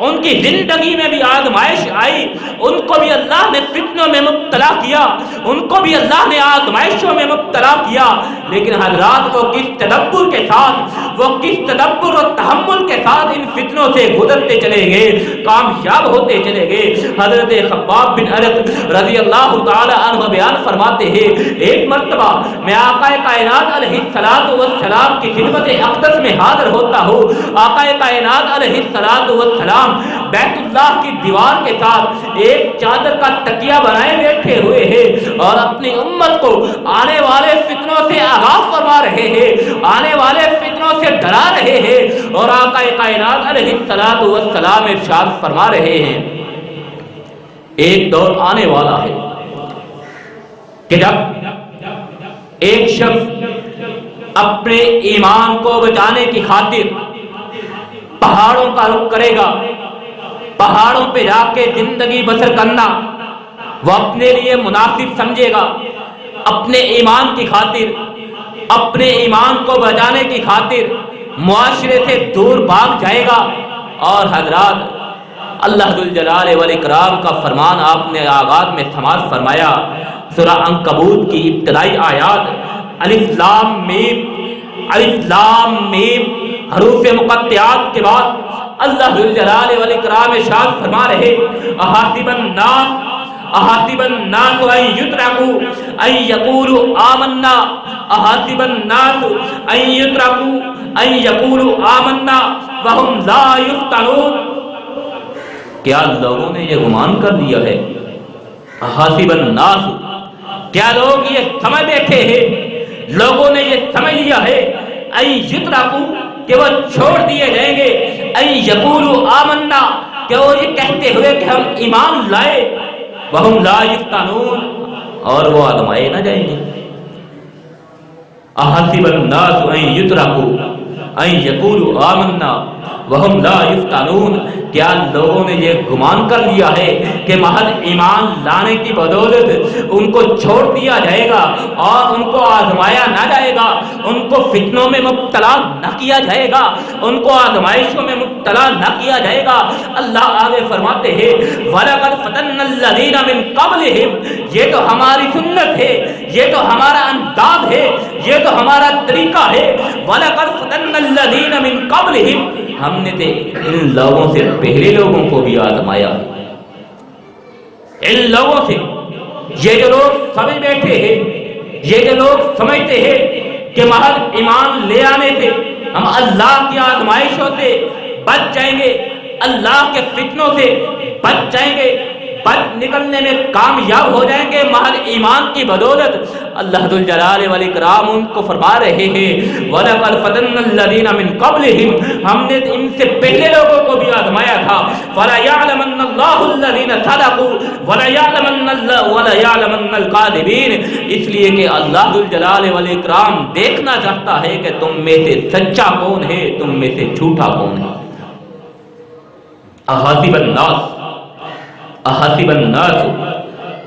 ان کی زندگی میں بھی آزمائش آئی, ان کو بھی اللہ نے فتنوں میں مبتلا کیا, ان کو بھی اللہ نے آزمائشوں میں مبتلا کیا, لیکن حضرات وہ کس تدبر کے ساتھ, وہ کس تدبر و تحمل کے ساتھ ان فتنوں سے گزرتے چلے گئے, کامیاب ہوتے چلے گئے. حضرت خباب بن ارت رضی اللہ تعالی عنہ بیان فرماتے ہیں, ایک مرتبہ میں آقا کائنات علیہ الصلوۃ والسلام کی خدمت اقدس میں حاضر ہوتا ہوں. آقا کائنات علیہ الصلوۃ والسلام بیت اللہ کی دیوار کے ساتھ ایک چادر کا تکیہ بنائے بیٹھے ہوئے ہیں اور اپنی امت کو آنے والے فتنوں سے آگاہ فرما رہے ہیں, آنے والے فتنوں سے ڈرا رہے ہیں. اور آقا کائنات علیہ الصلوۃ والسلام ارشاد فرما رہے ہیں, ایک دور آنے والا ہے کہ جب ایک شخص اپنے ایمان کو بچانے کی خاطر پہاڑوں کا رخ کرے گا, پہاڑوں پہ جا کے زندگی بسر کرنا وہ اپنے لیے مناسب سمجھے گا. اپنے ایمان کی خاطر, اپنے ایمان کو بچانے کی خاطر معاشرے سے دور بھاگ جائے گا. اور حضرات اللہ ذوالجلال والاکرام کا فرمان آپ نے آغاز میں سماعت فرمایا. سورہ عنکبوت کی ابتدائی آیات الف لام میم, الف لام میم حروف مقطعات کے بعد اللہ ذوالجلال والاکرام ارشاد فرما رہے, احاسب الناس ان یترکوا ان یقولوا آمنا, احاسب الناس ان یترکوا ان یقولوا آمنا وهم لا یفتنون. کیا لوگوں نے یہ گمان کر لیا ہے, احاسب الناس, کیا لوگ یہ سمجھ بیٹھے ہیں, لوگوں نے یہ سمجھ لیا ہے ان یترکوا کہ وہ چھوڑ دیے جائیں گے, ان یقولوا آمنا کہ وہ یہ کہتے ہوئے کہ ہم ایمان لائے, وہم لا یفتنون اور وہ آزمائے نہ جائیں گے. احسب الناس ان یترکوا ان یقولوا آمنا وہم لا یفتنون, کیا لوگوں نے یہ گمان کر لیا ہے کہ محض ایمان لانے کی بدولت ان کو چھوڑ دیا جائے گا اور ان کو آزمایا نہ جائے گا, ان کو فتنوں میں مبتلا نہ کیا جائے گا, ان کو آزمائشوں میں مبتلا نہ کیا جائے گا. اللہ آگے فرماتے ہیں وَلَقَدْ فَتَنَّا الَّذِينَ مِن قَبْلِهِمْ, یہ تو ہماری سنت ہے, یہ تو ہمارا انداز ہے, یہ تو ہمارا طریقہ ہے. وَلَقَدْ فَتَنَّا الَّذِينَ مِن قَبْلِهِمْ, ہم نے ان لوگوں سے پہلے لوگوں کو بھی آزمایا. ان لوگوں سے, یہ جو لوگ سمجھ بیٹھے ہیں, یہ جو لوگ سمجھتے ہیں کہ محض ایمان لے آنے سے ہم اللہ کی آزمائشوں سے بچ جائیں گے, اللہ کے فتنوں سے بچ جائیں گے, بچ نکلنے میں کامیاب ہو جائیں گے محض ایمان کی بدولت. اللہ ذوالجلال والاکرام ان کو فرما رہے ہیں وَلَقَدْ فَتَنَّا الَّذِينَ مِن قَبْلِهِمْ, ہم نے ان سے پہلے لوگوں کو بھی آزمایا تھا. وَلَيَعْلَمَنَّ اللَّهُ الَّذِينَ صَدَقُوا وَلَيَعْلَمَنَّ الْكَاذِبِينَ, اس لیے کہ اللہ ذوالجلال والاکرام دیکھنا چاہتا ہے کہ تم میں سے سچا کون ہے, تم میں سے جھوٹا کون ہے. احاسب الناس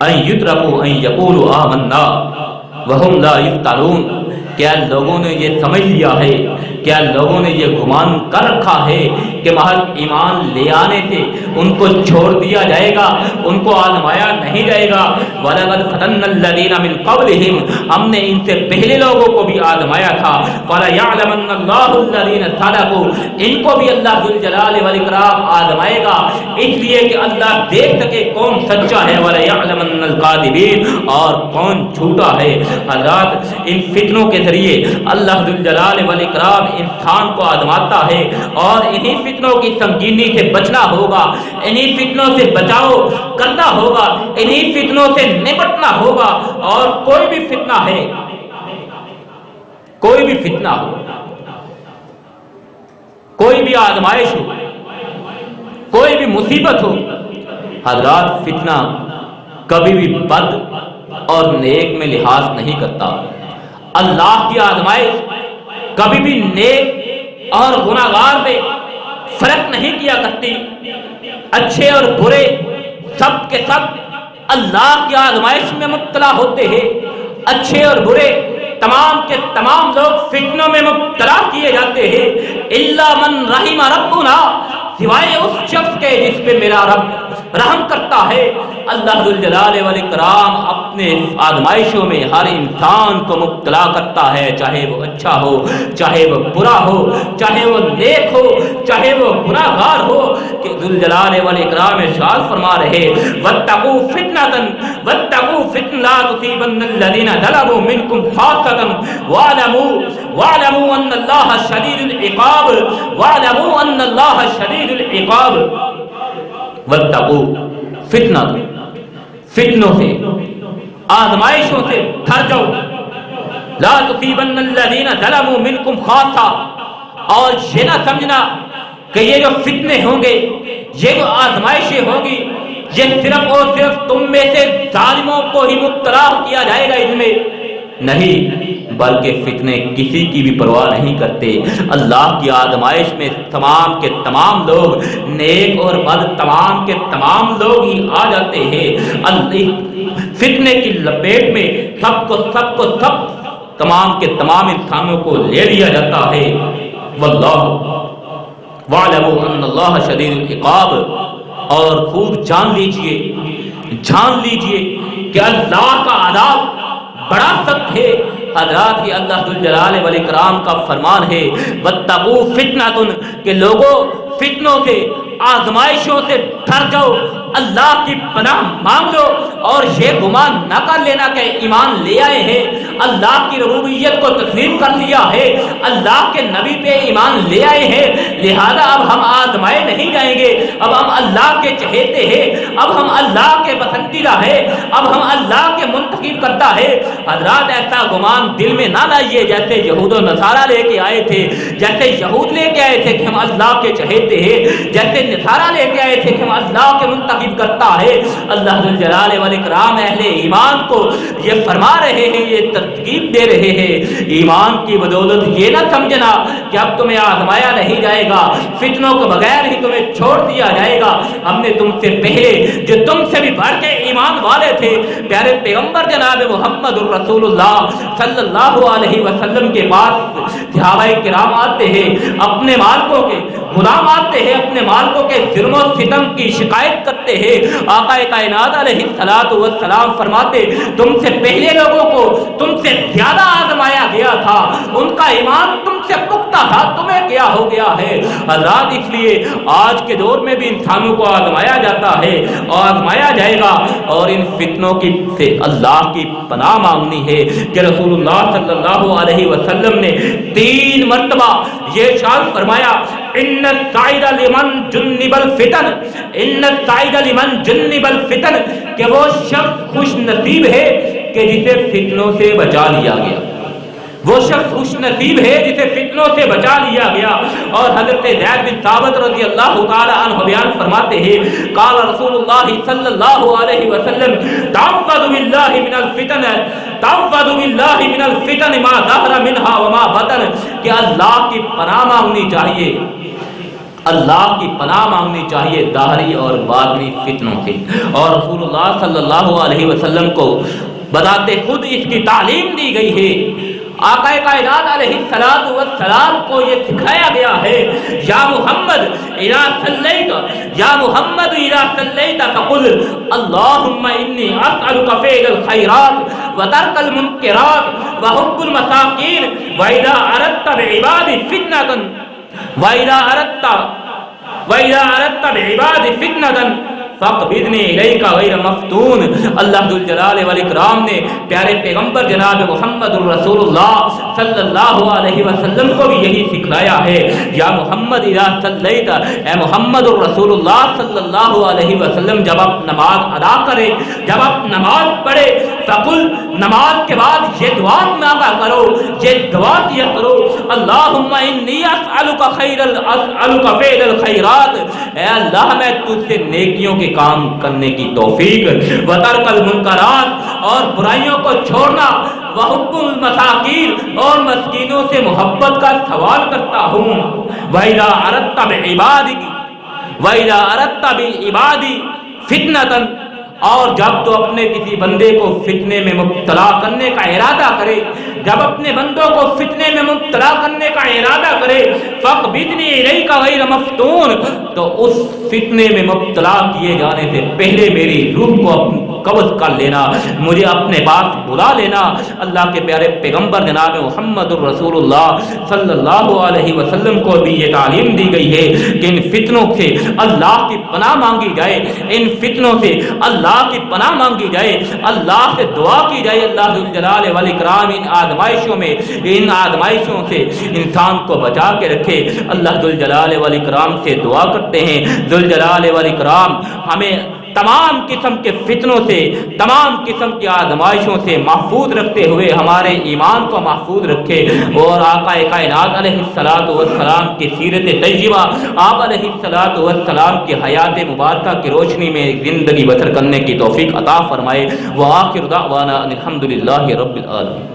ان یترکوا ان یقولوا آمنا وہم لا یفتنون, کیا لوگوں نے یہ سمجھ لیا ہے, کیا لوگوں نے یہ گمان کر رکھا ہے کہ محض ایمان لے آنے سے ان کو چھوڑ دیا جائے گا, ان کو آزمایا نہیں جائے گا. وَلَقَدْ فَتَنَّا الَّذِينَ مِن قَبْلِهِمْ, ہم نے ان سے پہلے لوگوں کو بھی آزمایا تھا. وَلَيَعْلَمَنَّ اللَّهُ الَّذِينَ صَدَقُوا, ان کو بھی اللہ ذوالجلال والاکرام آزمائے گا, اس لیے کہ اللہ دیکھ سکے کون سچا ہے. وَلَيَعْلَمَنَّ الْكَاذِبِينَ, اور کون جھوٹا ہے. حضرات ان فتنوں کے ذریعے اللہ ذوالجلال والاکرام انسان کو آزماتا ہے اور انہی فتنوں کی سنگینی سے بچنا ہوگا, انہی فتنوں سے بچاؤ کرنا ہوگا, انہی فتنوں سے نپٹنا ہوگا. اور کوئی بھی فتنہ ہے, کوئی بھی فتنہ ہو, کوئی بھی آزمائش ہو, کوئی بھی مصیبت ہو, حضرات فتنہ کبھی بھی بد اور نیک میں لحاظ نہیں کرتا۔ اللہ کی آزمائش کبھی بھی نیک اور گناہگار میں فرق نہیں کیا کرتی۔ اچھے اور برے سب کے سب اللہ کی آزمائش میں مبتلا ہوتے ہیں۔ اچھے اور برے تمام کے تمام لوگ فتنوں میں مبتلا کیے جاتے ہیں، الا من رحم ربنا، سوائے اس شخص کے جس پہ میرا رب رحم کرتا ہے۔ اللہ ذوالجلال والاکرام اپنے آزمائشوں میں ہر انسان کو مبتلا کرتا ہے، چاہے وہ اچھا ہو، چاہے وہ برا ہو، چاہے وہ نیک ہو، چاہے وہ گناہگار ہو۔ کہ ذوالجلال والاکرام ارشاد فرما رہے واتقوا فتنة لا تصيبن الذين ظلموا منكم خاصة واعلموا ان الله شديد العقاب واعلموا ان الله شديد العقاب۔ واتقوا فتنوں سے، آزمائشوں سے ڈر جاؤ۔ لا تصيبن الذين ظلموا منكم خاصة، اور یہ نہ سمجھنا کہ یہ جو فتنے ہوں گے، یہ جو آزمائشیں ہوں گی، یہ صرف اور صرف تم میں سے ظالموں کو ہی مبتلا کیا جائے گا ان میں، نہیں، بلکہ فتنے کسی کی بھی پرواہ نہیں کرتے۔ اللہ کی آزمائش میں تمام کے تمام لوگ، نیک اور بد تمام کے تمام لوگ ہی آ جاتے ہیں۔ فتنے کی لپیٹ میں سب تمام کے تمام انسانوں کو لے لیا جاتا ہے۔ واللہ واعلموا ان اللہ شدید العقاب، اور خوب جان لیجئے کہ اللہ کا عذاب بڑا سخت ہے۔ حضرات، یہ اللہ ذوالجلال والاکرام کا فرمان ہے واتقوا فتنة، کہ لوگوں فتنوں سے، آزمائشوں سے ڈر جاؤ، اللہ کی پناہ مانگ لو، اور یہ گمان نہ کر لینا کہ ایمان لے آئے ہیں، اللہ کی ربوبیت کو تسلیم کر لیا ہے، اللہ کے نبی پہ ایمان لے آئے ہیں، لہذا اب ہم آزمائے نہیں جائیں گے، اب ہم اللہ کے چہیتے ہیں، اب ہم اللہ کے پسندیدہ ہیں، اب ہم اللہ کے منتخب کرتا ہے۔ حضرات، ایسا گمان دل میں نہ لائیے جیسے یہود و نصارہ لے کے آئے تھے، جیسے یہود لے کے آئے تھے کہ ہم اللہ کے چہیتے ہیں، جیسے نصارہ لے کے آئے تھے کہ ہم اللہ کے منتخب کرتا ہے۔ اللہ ذوالجلال والاکرام اہل ایمان کو یہ فرما رہے ہیں، یہ ترغیب دے رہے ہیں، ایمان کی بدولت یہ نہ سمجھنا کہ اب تمہیں آزمایا نہیں جائے گا، فتنوں کے بغیر ہی تمہیں چھوڑ دیا جائے گا۔ ہم نے تم سے پہلے جو تم سے بھی بڑھ کے ایمان والے تھے، پیارے پیغمبر جناب محمد الرسول اللہ صلی اللہ علیہ وسلم کے پاس صحابہ کرام آتے ہیں، اپنے مالکوں کے غلام آتے ہیں، اپنے مالکوں کے ظلم و ستم کی شکایت کرتے ہیں۔ آقا کائنات علیہ السلام فرماتے تم سے پہلے لوگوں کو تم سے زیادہ آزمایا گیا تھا، ان کا ایمان تم سے پختہ تھا، تمہیں کیا ہو گیا ہے؟ حضرات، اس لیے آج کے دور میں بھی انسانوں کو آزمایا جاتا ہے اور آزمایا جائے گا، اور ان فتنوں کی سے اللہ کی پناہ مانگنی ہے کہ رسول اللہ صلی اللہ علیہ وسلم نے 3 مرتبہ یہ ارشاد فرمایا ان السعید لمن جنب الفتن، ان السعید لمن جنب الفتن، کہ وہ شخص خوش نصیب ہے کہ جسے فتنوں سے بچا لیا گیا، وہ شخص خوش نصیب ہے جسے فتنوں سے بچا لیا گیا۔ اور حضرت زید بن ثابت رضی اللہ تعالی عنہ بیان فرماتے ہیں قال رسول اللہ صلی اللہ علیہ وسلم تعوذ باللہ من الفتن، تعوذ باللہ من الفتن ما ظہر منها وما بطن، کہ اللہ کی پناہ مانگنی چاہیے، اللہ کی پناہ مانگنی چاہیے ظاہری اور باطنی فتنوں سے۔ اور رسول اللہ صلی اللہ علیہ وسلم کو بتاتے خود اس کی تعلیم دی گئی ہے۔ آقا کائنات علیہ السلام کو یہ سکھایا گیا ہے یا محمد اذا صلیت، یا محمد اذا صلیت فقل اللہم انی اسألک فعل الخیرات وترک المنکرات وحب المساکین وَإِذَا أَرَدْتَ بِعِبَادِ فِتْنَةً وَإِذَا أَرَدْتَ بِعِبَادِ فِتْنَةً فَقْبِضْنِي إِلَيْكَ غَيْرَ مَفْتُونٍ۔ اللہ ذوالجلال والاکرام نے پیارے پیغمبر جناب محمد الرسول اللہ صلی اللہ علیہ وسلم کو بھی یہی سکھلایا ہے یا محمد اذا صلیت، اے محمد الرسول اللہ صلی اللہ علیہ وسلم جب آپ نماز ادا کرے، جب آپ نماز پڑھے فقل نماز کے بعد یہ دعا مانگا کرو، یہ دعا کیا کرو، اللہم انی اسألک اسألک فعل الخیرات، اے اللہ میں تجھ سے نیکیوں کے کام کرنے کی توفیق، وترک المنکرات اور برائیوں کو چھوڑنا، وحب المساکین اور مسکینوں سے محبت کا سوال کرتا ہوں، وَإِذَا أَرَدْتَ بِعِبَادِي فِتْنَةً، اور جب تو اپنے کسی بندے کو فتنے میں مبتلا کرنے کا ارادہ کرے، جب اپنے بندوں کو فتنے میں مبتلا کرنے کا ارادہ کرے، فَقْبِضْنِي إِلَيْكَ غَيْرَ مَفْتُونٍ، تو اس فتنے میں مبتلا کیے جانے سے پہلے میری روح کو قبض کر لینا، مجھے اپنے پاس بلا لینا۔ اللہ کے پیارے پیغمبر جناب محمد الرسول اللہ صلی اللہ علیہ وسلم کو بھی یہ تعلیم دی گئی ہے کہ ان فتنوں سے اللہ کی پناہ مانگی جائے، ان فتنوں سے اللہ کی پناہ مانگی جائے، اللہ سے دعا کی جائے، اللہ ذو الجلال والاکرام ان آزمائشوں سے انسان کو بچا کے رکھے۔ اللہ ذو الجلال والاکرام سے دعا کرتے ہیں، ذو الجلال والاکرام ہمیں تمام قسم کے فتنوں سے، تمام قسم کی آزمائشوں سے محفوظ رکھتے ہوئے ہمارے ایمان کو محفوظ رکھے، اور آقا کائنات علیہ الصلوۃ والسلام کی سیرت طیبہ، آپ علیہ الصلوۃ والسلام کی حیات مبارکہ کی روشنی میں زندگی بسر کرنے کی توفیق عطا فرمائے۔ وآخر دعوانا الحمد للہ رب العالمین۔